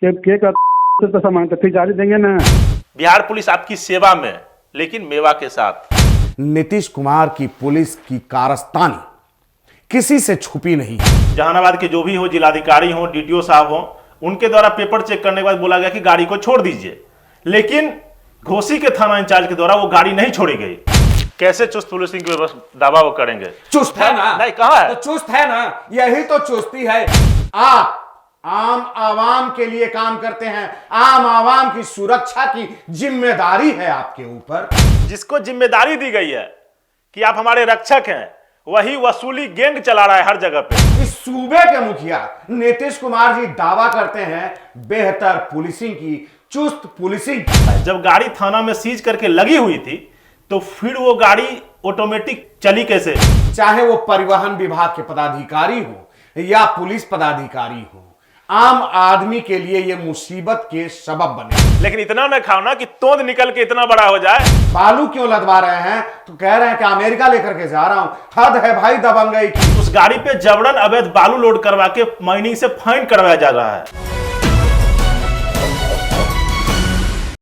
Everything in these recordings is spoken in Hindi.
के का से पैसा मांगते फिर गाड़ी देंगे ना। बिहार पुलिस आपकी सेवा में, लेकिन मेवा के साथ। नीतीश कुमार की पुलिस की कारस्तानी किसी से छुपी नहीं है। जहानाबाद के जो भी हो, जिलाधिकारी हो, डीटीओ साहब हो, उनके द्वारा पेपर चेक करने के बाद बोला गया कि गाड़ी को छोड़ दीजिए, लेकिन घोसी के थाना इंचार्ज के द्वारा वो गाड़ी नहीं छोड़ी गई। कैसे चुस्त पुलिसिंग की दावा वो करेंगे? चुस्त है ना? नहीं, कहां है? तो चुस्त है ना, यही तो चुस्ती है। आप आम आवाम के लिए काम करते हैं, आम आवाम की सुरक्षा की जिम्मेदारी है आपके ऊपर। जिसको जिम्मेदारी दी गई है कि आप हमारे रक्षक हैं, वही वसूली गैंग चला रहा है हर जगह पे। इस सूबे के मुखिया नीतीश कुमार जी दावा करते हैं बेहतर पुलिसिंग की, चुस्त पुलिसिंग। जब गाड़ी थाना में सीज करके लगी हुई थी तो फिर वो गाड़ी ऑटोमेटिक चली कैसे? चाहे वो परिवहन विभाग के पदाधिकारी हो या पुलिस पदाधिकारी हो, आम आदमी के लिए ये मुसीबत के सबब बने। लेकिन इतना न खाओ ना कि तोंद निकल के इतना बड़ा हो जाए। बालू क्यों लदवा रहे हैं? तो कह रहे हैं कि अमेरिका लेकर के जा रहा हूं। हद है भाई दबंगई की। उस गाड़ी पे जबरन अवैध बालू लोड करवा के माइनिंग से फाइन करवाया जा रहा है।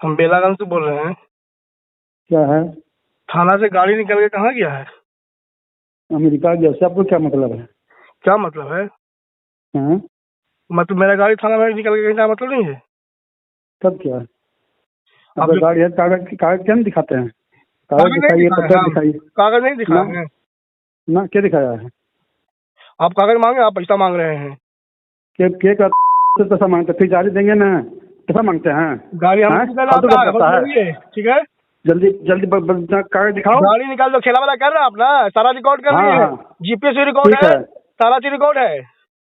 हम बेलागंज से बोल रहे हैं। क्या है? थाना से गाड़ी निकल के कहाँ गया है? अमेरिका गया से आपको क्या मतलब है? क्या मतलब है? हाँ? मतलब मेरा गाड़ी थाना में निकल के कहीं का मतलब नहीं है। तब क्या है? आप आपका गाड़ी है, कागज कागज क्या नहीं दिखाते हैं? कागज कागज नहीं दिखाइए, दिखाए पत्र हैं हम। दिखाइए कागज नहीं दिखाए ना। हैं। ना क्या दिखाया है? आप कागज मांगे, आप पैसा मांग रहे हैं। के का से पैसा मांगते फिर गाड़ी देंगे ना। पैसा मांगते हैं? गाड़ी हम हाँ? निकल फालतू का करता है। ठीक है, जल्दी जल्दी कागज दिखाओ। गाड़ी निकाल दो। खेला वाला कर रहे हैं आप ना, सारा रिकॉर्ड कर लिए हाँ, हैं। हाँ। जीपीएस रिकॉर्ड ठीक है, है। सारा चीज रिकॉर्ड है।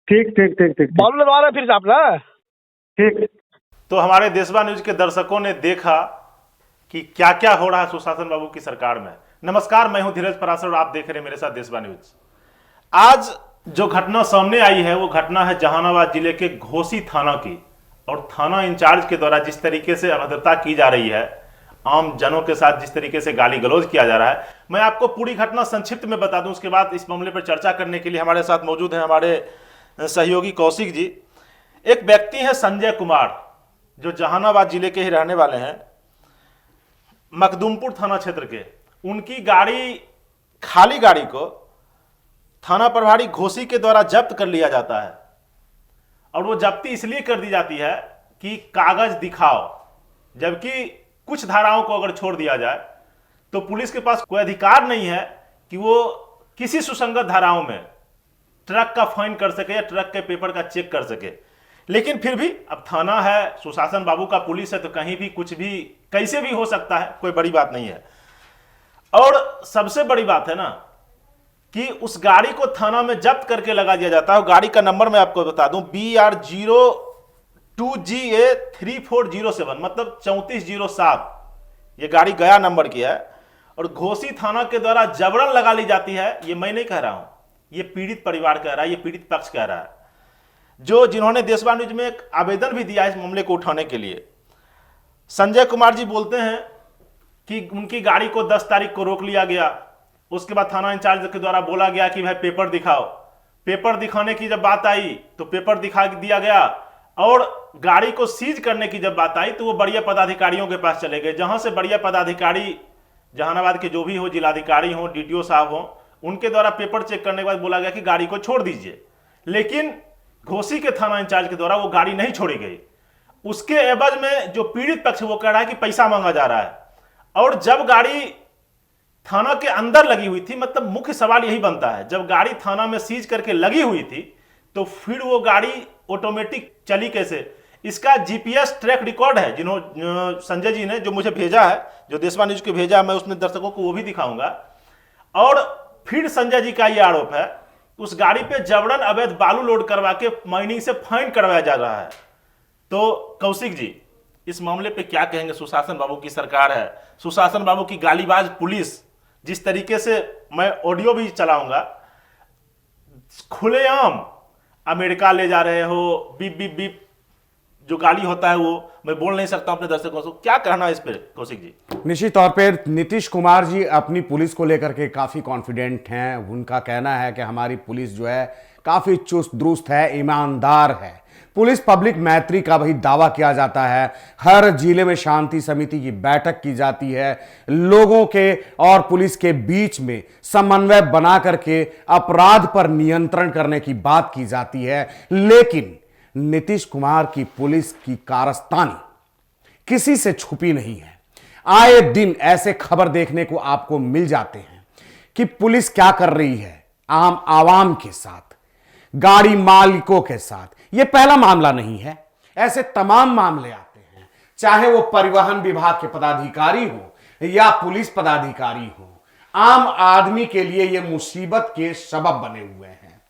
ठीक ठीक ठीक ठीक बालू लगवा रहे हैं फिर से आप ना। ठीक। तो हमारे देशवा न्यूज के दर्शकों ने देखा कि क्या क्या हो रहा है सुशासन बाबू की सरकार में। नमस्कार, मैं हूं धीरज पराशर और आप देख रहे हैं मेरे साथ देशवा न्यूज। आज जो घटना सामने आई है वो घटना है जहानाबाद जिले के घोसी थाना की, और थाना इंचार्ज के द्वारा जिस तरीके से अभद्रता की जा रही है, आम जनों के साथ जिस तरीके से गाली गलौज किया जा रहा है, मैं आपको पूरी घटना संक्षिप्त में बता दूं। उसके बाद इस मामले पर चर्चा करने के लिए हमारे साथ मौजूद हैं हमारे सहयोगी कौशिक जी। एक व्यक्ति है संजय कुमार, जो जहानाबाद जिले के ही रहने वाले हैं, मखदूमपुर थाना क्षेत्र के। उनकी गाड़ी, खाली गाड़ी को थाना प्रभारी घोसी के द्वारा जब्त कर लिया जाता है, और वो जब्ती इसलिए कर दी जाती है कि कागज दिखाओ। जबकि कुछ धाराओं को अगर छोड़ दिया जाए तो पुलिस के पास कोई अधिकार नहीं है कि वो किसी सुसंगत धाराओं में ट्रक का फाइन कर सके या ट्रक के पेपर का चेक कर सके। लेकिन फिर भी अब थाना है, सुशासन बाबू का पुलिस है, तो कहीं भी कुछ भी कैसे भी हो सकता है, कोई बड़ी बात नहीं है। और सबसे बड़ी बात है ना कि उस गाड़ी को थाना में जब्त करके लगा दिया जाता है। गाड़ी का नंबर मैं आपको बता दूं, BR02GA3407, मतलब 3407। ये गाड़ी गया नंबर की है, और घोसी थाना के द्वारा जबरन लगा ली जाती है। ये मैं नहीं कह रहा हूं, ये पीड़ित परिवार कह रहा है, ये पीड़ित पक्ष कह रहा है, जिन्होंने देशवा न्यूज में एक आवेदन भी दिया इस मामले को उठाने के लिए। संजय कुमार जी बोलते हैं कि उनकी गाड़ी को 10 तारीख को रोक लिया गया। उसके बाद थाना इंचार्ज के द्वारा बोला गया कि भाई पेपर दिखाओ। पेपर दिखाने की जब बात आई तो पेपर दिखा दिया गया, और गाड़ी को सीज करने की जब बात आई तो वो बढ़िया पदाधिकारियों के पास चले गए, जहां से बढ़िया पदाधिकारी जहानाबाद के जो भी हो, जिलाधिकारी हो, डीटीओ साहब हो, उनके द्वारा पेपर चेक करने के बाद बोला गया कि गाड़ी को छोड़ दीजिए, लेकिन घोसी के थाना इंचार्ज के द्वारा वो गाड़ी नहीं छोड़ी गई। उसके एवज में जो पीड़ित पक्ष वो कह रहा है कि पैसा मांगा जा रहा है। और जब गाड़ी थाना के अंदर लगी हुई थी, मतलब मुख्य सवाल यही बनता है, जब गाड़ी थाना में सीज करके लगी हुई थी तो फिर वो गाड़ी ऑटोमेटिक चली कैसे? इसका जीपीएस ट्रैक रिकॉर्ड है, संजय जी ने जो मुझे भेजा है, जो देशवा न्यूज को भेजा है, मैं उसमें दर्शकों को वो भी दिखाऊंगा। और फिर संजय जी का ये आरोप है उस गाड़ी पे जबरन अवैध बालू लोड करवा के माइनिंग से फाइन करवाया जा रहा है। तो कौशिक जी, इस मामले पे क्या कहेंगे? सुशासन बाबू की सरकार है, सुशासन बाबू की गालीबाज पुलिस, जिस तरीके से मैं ऑडियो भी चलाऊंगा, खुलेआम अमेरिका ले जा रहे हो, बीप बीप बीप जो गाली होता है वो मैं बोल नहीं सकता अपने दर्शकों से। क्या कहना है इस पर कौशिक जी? निश्चित तौर पर नीतीश कुमार जी अपनी पुलिस को लेकर के काफी कॉन्फिडेंट हैं। उनका कहना है कि हमारी पुलिस जो है काफी चुस्त दुरुस्त है, ईमानदार है, पुलिस पब्लिक मैत्री का वही दावा किया जाता है। हर जिले में शांति समिति की बैठक की जाती है, लोगों के और पुलिस के बीच में समन्वय बना करके अपराध पर नियंत्रण करने की बात की जाती है। लेकिन नीतीश कुमार की पुलिस की कारस्तानी किसी से छुपी नहीं है। आए दिन ऐसे खबर देखने को आपको मिल जाते हैं कि पुलिस क्या कर रही है आम आवाम के साथ, गाड़ी मालिकों के साथ। यह पहला मामला नहीं है, ऐसे तमाम मामले आते हैं, चाहे वो परिवहन विभाग के पदाधिकारी हो या पुलिस पदाधिकारी हो। आम आदमी के लिए यह मुसीबत के सबब बने हुए हैं।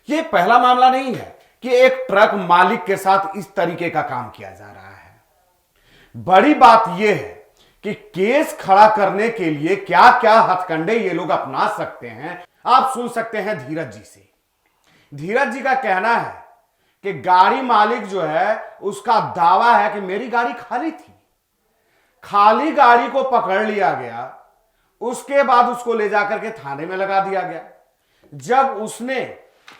यह पहला मामला नहीं है कि एक ट्रक मालिक के साथ इस तरीके का काम किया जा रहा है। बड़ी बात यह है कि केस खड़ा करने के लिए क्या क्या हथकंडे ये लोग अपना सकते हैं, आप सुन सकते हैं धीरज जी से। धीरज जी का कहना है कि गाड़ी मालिक जो है उसका दावा है कि मेरी गाड़ी खाली थी, खाली गाड़ी को पकड़ लिया गया, उसके बाद उसको ले जाकर के थाने में लगा दिया गया। जब उसने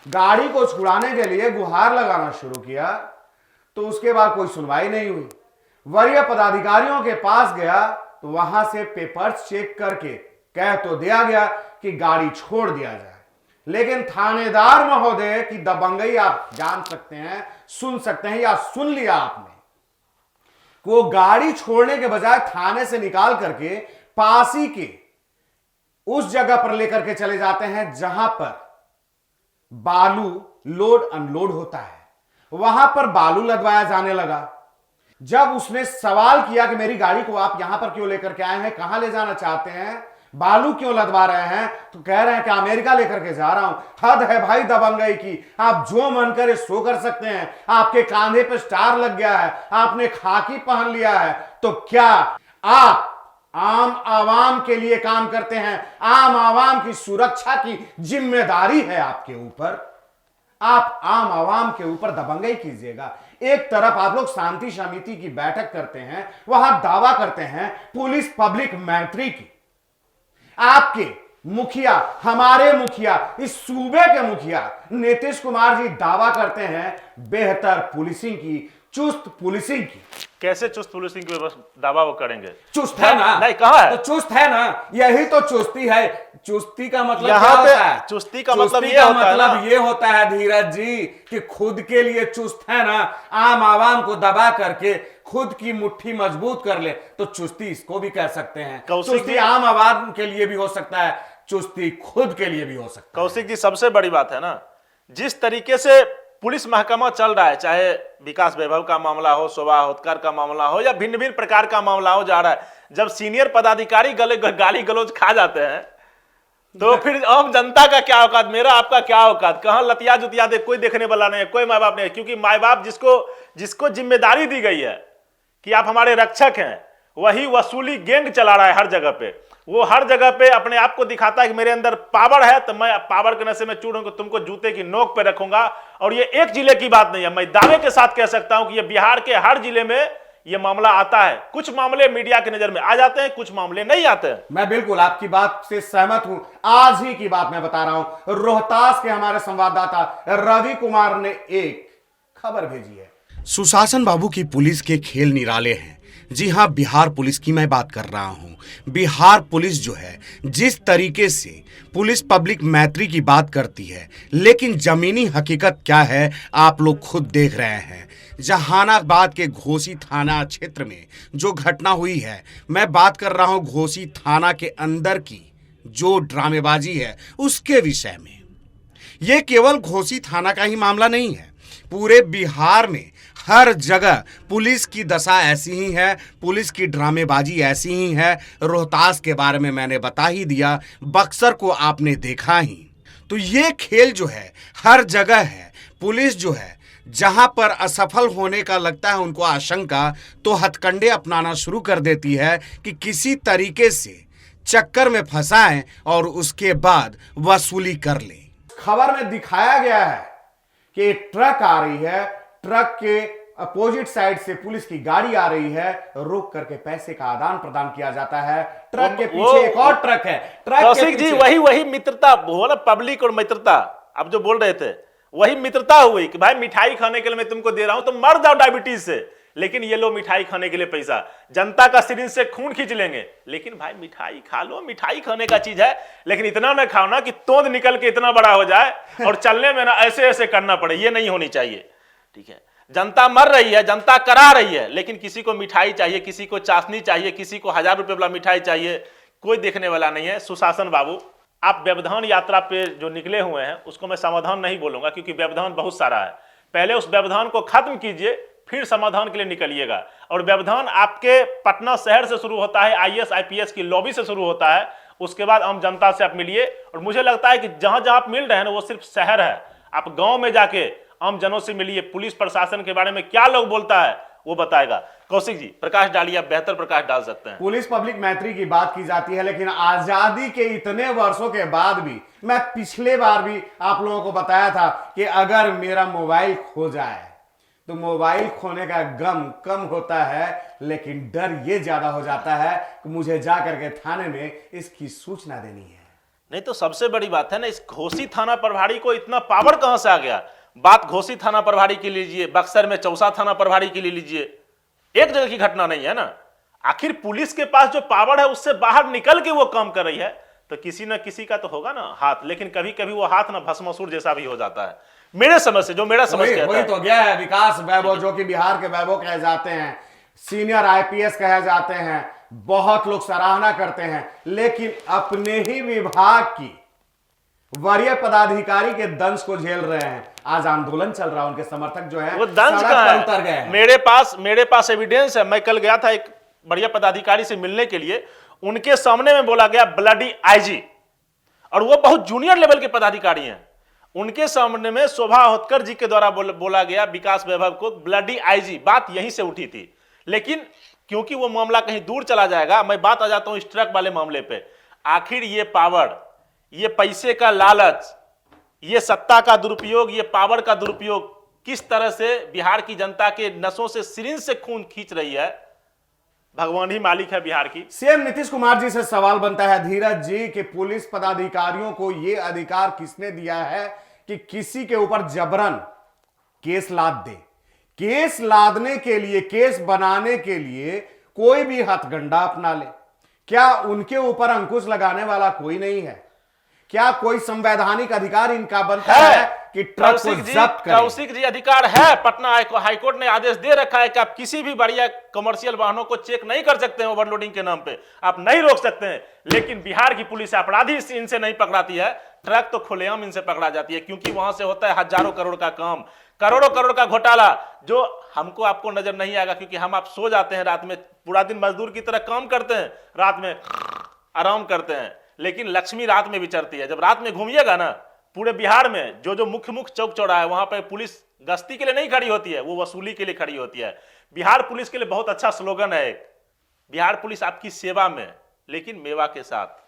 गाड़ी को छुड़ाने के लिए गुहार लगाना शुरू किया तो उसके बाद कोई सुनवाई नहीं हुई। वरीय पदाधिकारियों के पास गया तो वहां से पेपर्स चेक करके कह तो दिया गया कि गाड़ी छोड़ दिया जाए, लेकिन थानेदार महोदय की दबंगई आप जान सकते हैं, सुन सकते हैं या सुन लिया आपने, वो गाड़ी छोड़ने के बजाय थाने से निकाल करके पासी के उस जगह पर लेकर के चले जाते हैं जहां पर बालू लोड अनलोड होता है। वहां पर बालू लदवाया जाने लगा। जब उसने सवाल किया कि मेरी गाड़ी को आप यहां पर क्यों लेकर के आए हैं, कहां ले जाना चाहते हैं, बालू क्यों लदवा रहे हैं, तो कह रहे हैं कि अमेरिका लेकर के जा रहा हूं। हद है भाई दबंगई की, आप जो मन करे सो कर सकते हैं। आपके कांधे पे स्टार लग गया है, आपने खाकी पहन लिया है, तो क्या आप आम आवाम के लिए काम करते हैं? आम आवाम की सुरक्षा की जिम्मेदारी है आपके ऊपर। आप आम आवाम के ऊपर दबंगई कीजिएगा। एक तरफ आप लोग शांति समिति की बैठक करते हैं, वहां दावा करते हैं पुलिस पब्लिक मैत्री की। आपके मुखिया, हमारे मुखिया, इस सूबे के मुखिया नीतीश कुमार जी दावा करते हैं बेहतर पुलिसिंग की, चुस्त पुलिसिंग की। कैसे चुस्त पुलिसिंग की दावा वो करेंगे? चुस्त है ना? नहीं, कहां है? तो चुस्त है ना, यही तो चुस्ती है। चुस्ती का मतलब यहाँ क्या पे होता है? चुस्ती का मतलब ये होता है ना? ये होता है धीरज जी कि खुद के लिए चुस्त है ना, आम आवाम को दबा करके खुद की मुट्ठी मजबूत कर ले, तो चुस्ती इसको भी कह सकते हैं। चुस्ती आम आवाम के लिए भी हो सकता है, चुस्ती खुद के लिए भी हो सकता है। कौशिक जी, सबसे बड़ी बात है ना, जिस तरीके से पुलिस महकमा चल रहा है, चाहे विकास वैभव का मामला हो, शोभा होतकर का मामला हो या भिन्न भिन्न प्रकार का मामला हो जा रहा है, जब सीनियर पदाधिकारी गाली गलौज खा जाते हैं तो फिर आम जनता का क्या औकात, मेरा आपका क्या औकात? कहां लतिया जुतिया दे, कोई देखने वाला नहीं है, कोई माँ बाप नहीं है। क्योंकि माँ बाप जिसको जिम्मेदारी दी गई है कि आप हमारे रक्षक हैं, वही वसूली गैंग चला रहा है हर जगह पे। वो हर जगह पे अपने आप को दिखाता है कि मेरे अंदर पावर है, तो मैं पावर के नशे में चूर होकर तुमको जूते की नोक पे रखूंगा। और ये एक जिले की बात नहीं है, मैं दावे के साथ कह सकता हूं कि ये बिहार के हर जिले में ये मामला आता है। कुछ मामले मीडिया की नजर में आ जाते हैं, कुछ मामले नहीं आते हैं। मैं बिल्कुल आपकी बात से सहमत हूं। आज ही की बात मैं बता रहा हूं, रोहतास के हमारे संवाददाता रवि कुमार ने एक खबर भेजी है। सुशासन बाबू की पुलिस के खेल निराले हैं। जी हां, बिहार पुलिस की मैं बात कर रहा हूं। बिहार पुलिस जो है, जिस तरीके से पुलिस पब्लिक मैत्री की बात करती है, लेकिन जमीनी हकीकत क्या है आप लोग खुद देख रहे हैं। जहानाबाद के घोसी थाना क्षेत्र में जो घटना हुई है, मैं बात कर रहा हूं घोसी थाना के अंदर की जो ड्रामेबाजी है उसके विषय में। यह केवल घोसी थाना का ही मामला नहीं है, पूरे बिहार में हर जगह पुलिस की दशा ऐसी ही है, पुलिस की ड्रामेबाजी ऐसी ही है। रोहतास के बारे में मैंने बता ही दिया, बक्सर को आपने देखा ही। तो ये खेल जो है हर जगह है। पुलिस जो है जहां पर असफल होने का लगता है उनको आशंका, तो हथकंडे अपनाना शुरू कर देती है कि किसी तरीके से चक्कर में फंसाएं और उसके बाद वसूली कर लें। खबर में दिखाया गया है कि एक ट्रक आ रही है, ट्रक के अपोजिट साइड से पुलिस की गाड़ी आ रही है, रोक करके पैसे का आदान प्रदान किया जाता है। ट्रक के पीछे एक और ट्रक है। ट्रक कौशिक जी, वही मित्रता बोला, पब्लिक और मित्रता आप जो बोल रहे थे, वही मित्रता हुई कि भाई मिठाई खाने के लिए मैं तुमको दे रहा हूं, तुम मर जाओ डायबिटीज से, लेकिन ये लो मिठाई खाने के लिए पैसा। जनता का सिरिंज से खून खींच लेंगे, लेकिन भाई मिठाई खा लो, मिठाई खाने का चीज है, लेकिन इतना ना खाओ ना कि तोंद निकल के इतना बड़ा हो जाए और चलने में ना ऐसे ऐसे करना पड़े। ये नहीं होनी चाहिए, ठीक है। जनता मर रही है, जनता करा रही है, लेकिन किसी को मिठाई चाहिए, किसी को चाशनी चाहिए, किसी को 1000 रुपए वाला मिठाई चाहिए, कोई देखने वाला नहीं है। सुशासन बाबू, आप व्यवधान यात्रा पे जो निकले हुए हैं उसको मैं समाधान नहीं बोलूंगा, क्योंकि व्यवधान बहुत सारा है। पहले उस व्यवधान को खत्म कीजिए, फिर समाधान के लिए निकलिएगा। और व्यवधान आपके पटना शहर से शुरू होता है, IAS IPS की लॉबी से शुरू होता है, उसके बाद आम जनता से आप मिलिए। और मुझे लगता है कि जहां जहां आप मिल रहे हैं ना वो सिर्फ शहर है, आप गांव में जाके आम जनों से मिलिए। पुलिस प्रशासन के बारे में क्या लोग बोलता है वो बताएगा। कौशिक जी प्रकाश डालिए, आप बेहतर प्रकाश डाल सकते हैं। पुलिस पब्लिक मैत्री की बात की जाती है, लेकिन आजादी के इतने वर्षों के बाद भी, मैं पिछले बार भी आप लोगों को बताया था कि अगर मेरा मोबाइल खो जाए तो मोबाइल खोने का गम कम होता है, लेकिन डर ये ज्यादा हो जाता है कि मुझे जा करके थाने में इसकी सूचना देनी है। नहीं तो सबसे बड़ी बात है ना, इस घोसी थाना प्रभारी को इतना पावर कहां से आ गया। बात घोसी थाना प्रभारी की लीजिए, बक्सर में चौसा थाना प्रभारी की ले लीजिए, एक जगह की घटना नहीं है ना। आखिर पुलिस के पास जो पावर है उससे बाहर निकल के वो काम कर रही है, तो किसी ना किसी का तो होगा ना हाथ। लेकिन कभी कभी वो हाथ ना भस्मासुर जैसा भी हो जाता है, मेरे समझ से, जो मेरा समझ कहता वही है। तो गया है विकास वैभव, जो कि बिहार के वैभव कहे जाते हैं, सीनियर IPS कहे जाते हैं, बहुत लोग सराहना करते हैं, लेकिन अपने ही विभाग की वरीय पदाधिकारी के दंश को झेल रहे हैं। आज आंदोलन चल रहा है, उनके समर्थक जो है वो दंश सड़क का पर है। उतर गए हैं। मेरे पास एविडेंस है। मैं कल गया था एक बढ़िया पदाधिकारी से मिलने के लिए, उनके सामने में बोला गया ब्लडी IG, और वो बहुत जूनियर लेवल के पदाधिकारी हैं। उनके सामने में शोभा होतकर जी के द्वारा बोला गया विकास वैभव को ब्लडी IG। बात यहीं से उठी थी, लेकिन क्योंकि वो मामला कहीं दूर चला जाएगा, मैं बात आ जाता हूं इस ट्रक वाले मामले पे। आखिर ये पावर, ये पैसे का लालच, ये सत्ता का दुरुपयोग, ये पावर का दुरुपयोग किस तरह से बिहार की जनता के नसों से, सिरिंज से खून खींच रही है, भगवान ही मालिक है बिहार की। CM नीतीश कुमार जी से सवाल बनता है, धीरज जी, कि पुलिस पदाधिकारियों को यह अधिकार किसने दिया है कि किसी के ऊपर जबरन केस लाद दे। केस लादने के लिए, केस बनाने के लिए कोई भी हथकंडा अपना ले। क्या उनके ऊपर अंकुश लगाने वाला कोई नहीं है? क्या कोई संवैधानिक अधिकार इनका बनता है कि ट्रक को जब्त करें? कौशिक जी अधिकार है। पटना हाईकोर्ट ने आदेश दे रखा है कि आप किसी भी बढ़िया कमर्शियल वाहनों को चेक नहीं कर सकते हैं ओवरलोडिंग के नाम पे, आप नहीं रोक सकते हैं। लेकिन बिहार की पुलिस अपराधी इनसे नहीं पकड़ाती है, ट्रक तो खुलेआम इनसे पकड़ा जाती है, क्योंकि वहां से होता है हजारों करोड़ का काम, करोड़ों करोड़ का घोटाला, जो हमको आपको नजर नहीं आएगा, क्योंकि हम आप सो जाते हैं रात में, पूरा दिन मजदूर की तरह काम करते हैं, रात में आराम करते हैं। लेकिन लक्ष्मी रात में विचरती है। जब रात में घूमिएगा ना पूरे बिहार में, जो मुख्य चौक चौराहा है, वहां पर पुलिस गश्ती के लिए नहीं खड़ी होती है, वो वसूली के लिए खड़ी होती है। बिहार पुलिस के लिए बहुत अच्छा स्लोगन है एक, बिहार पुलिस आपकी सेवा में लेकिन मेवा के साथ।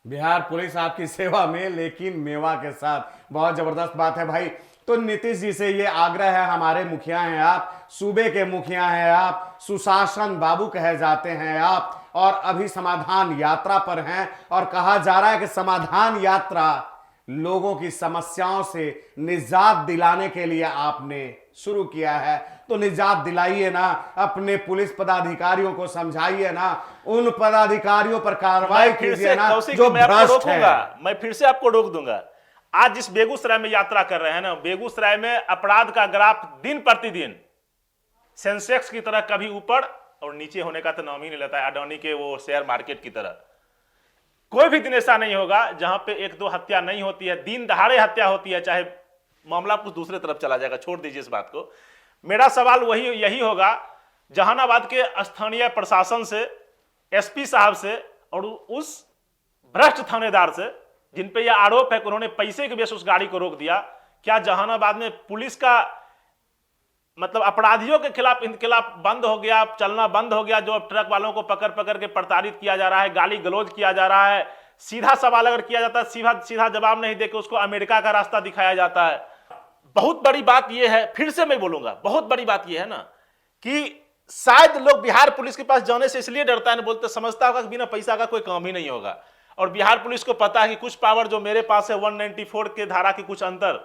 बिहार पुलिस आपकी सेवा में लेकिन मेवा के साथ। बहुत जबरदस्त बात है भाई। तो नीतीश जी से ये आग्रह है, हमारे मुखिया हैं आप, सूबे के मुखिया हैं आप, सुशासन बाबू कहे जाते हैं आप, और अभी समाधान यात्रा पर हैं, और कहा जा रहा है कि समाधान यात्रा लोगों की समस्याओं से निजात दिलाने के लिए आपने शुरू किया है। तो निजात दिलाइए ना, अपने पुलिस पदाधिकारियों को समझाइए ना, उन पदाधिकारियों पर कार्रवाई कीजिए ना जो भ्रष्ट है। मैं फिर से आपको रोक दूंगा। आज जिस बेगूसराय में यात्रा कर रहे हैं ना, बेगूसराय में अपराध का ग्राफ दिन प्रतिदिन सेंसेक्स की तरह कभी ऊपर और नीचे होने का तो नाम ही नहीं लेता है, अडानी के वो शेयर मार्केट की तरह। कोई भी दिन ऐसा नहीं होगा जहां पे 1-2 हत्या नहीं होती है, दिन दहाड़े हत्या होती है, चाहे मामला कुछ दूसरे तरफ चला जाएगा, छोड़ दीजिए इस बात को। मेरा सवाल यही होगा जहानाबाद के स्थानीय प्रशासन से, SP साहब से और उस भ्रष्ट थानेदार से जिन पे यह आरोप है कि उन्होंने पैसे के बेस उस गाड़ी को रोक दिया। क्या जहानाबाद में पुलिस का मतलब अपराधियों के खिलाफ इनकलाब बंद हो गया, चलना बंद हो गया, जो अब ट्रक वालों को पकड़ पकड़ के प्रताड़ित किया जा रहा है, गाली गलौज किया जा रहा है, सीधा सवाल अगर किया जाता है सीधा जवाब नहीं देकर उसको अमेरिका का रास्ता दिखाया जाता है। बहुत बड़ी बात यह है, फिर से मैं बोलूंगा, बहुत बड़ी बात यह है ना कि शायद लोग बिहार पुलिस के पास जाने से इसलिए डरता है, बोलते समझता होगा कि बिना पैसा का कोई काम ही नहीं होगा। और बिहार पुलिस को पता है कि कुछ पावर जो मेरे पास है 194 के धारा के कुछ अंतर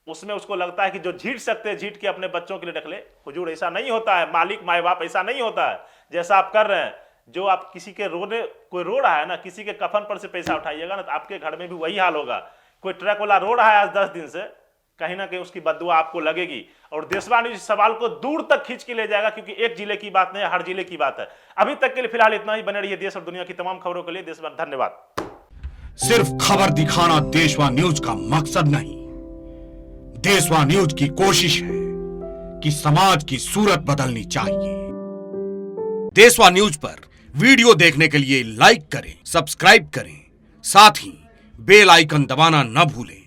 उसमें उसको लगता है कि जो झीट सकते हैं झीट के अपने बच्चों के लिए रख ले। हुजूर ऐसा नहीं होता है, मालिक माए बाप ऐसा नहीं होता है जैसा आप कर रहे हैं। जो आप किसी के कोई रो रहा है ना, किसी के कफन पर से पैसा उठाइएगा ना, तो आपके घर में भी वही हाल होगा। कोई ट्रक वाला रो रहा है आज 10 दिन से, कहीं ना कहीं उसकी बददुआ आपको लगेगी। और देशवा न्यूज इस सवाल को दूर तक खींच के ले जाएगा, क्योंकि एक जिले की बात नहीं है, हर जिले की बात है। अभी तक के लिए फिलहाल इतना ही। बने रहिए देश और दुनिया की तमाम खबरों के लिए। देशवा धन्यवाद। सिर्फ खबर दिखाना देशवा न्यूज का मकसद नहीं, देशवा न्यूज की कोशिश है कि समाज की सूरत बदलनी चाहिए। देशवा न्यूज पर वीडियो देखने के लिए लाइक करें, सब्सक्राइब करें, साथ ही बेल आइकन दबाना न भूलें।